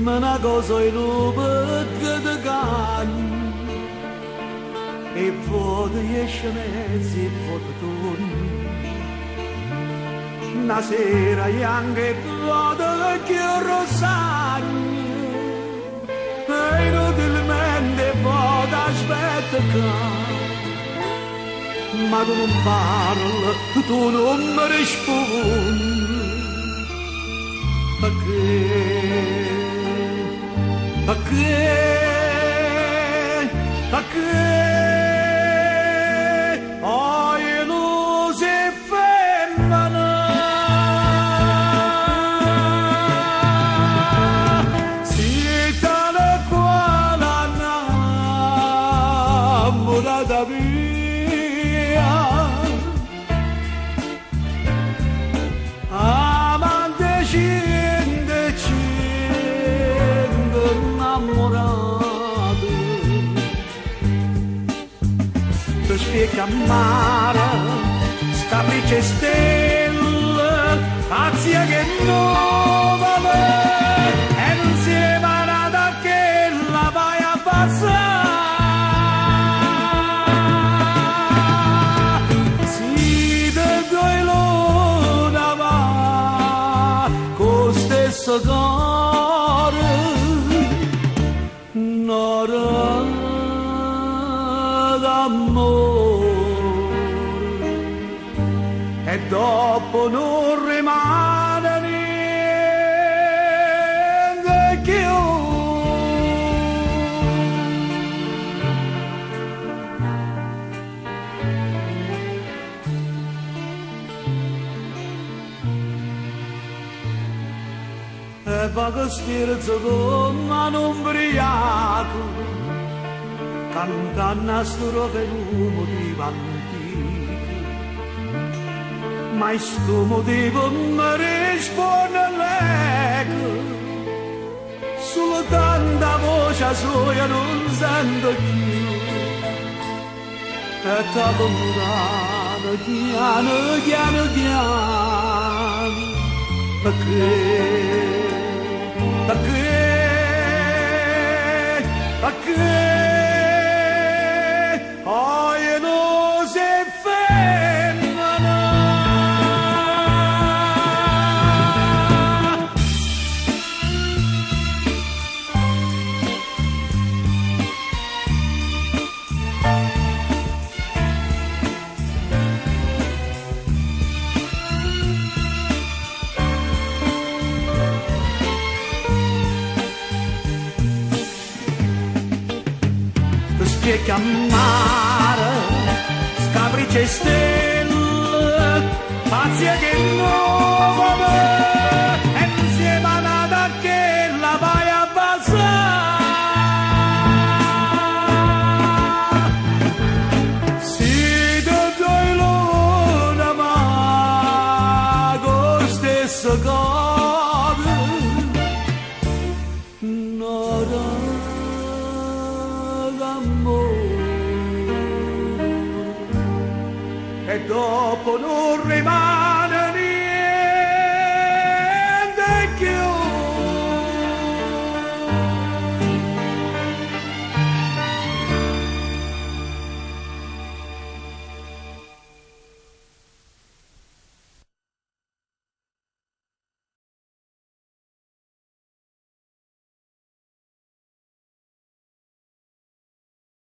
Ma una cosa è che ti canno e voto esce mezzo e voto torni. Una sera e anche voto che rosagno e inutilmente voto aspetta che ma tu non parli, tu non mi rispondi perché ho illuso e femmina si tale quale innamorata mia amante scende innamorato tu spieghi a mare scaprice stelle azia che non vale e non si è manata che la vai a passare si te due luna va con stesso cuore un'ora d'amore e dopo non rimane niente più. E va che spirito con mano ubriaco cantando a strofe l'uomo di antico ma sto motivo mi risponde l'eco solo tanta voce sua non sento più e da lontano piano piano piano perché ho illuso e femmina spieghi a mare scaprice stelle pazia che non va e insieme a nata che la vai a passare si te due luna ma con stesso cuore un'ora e dopo non rimane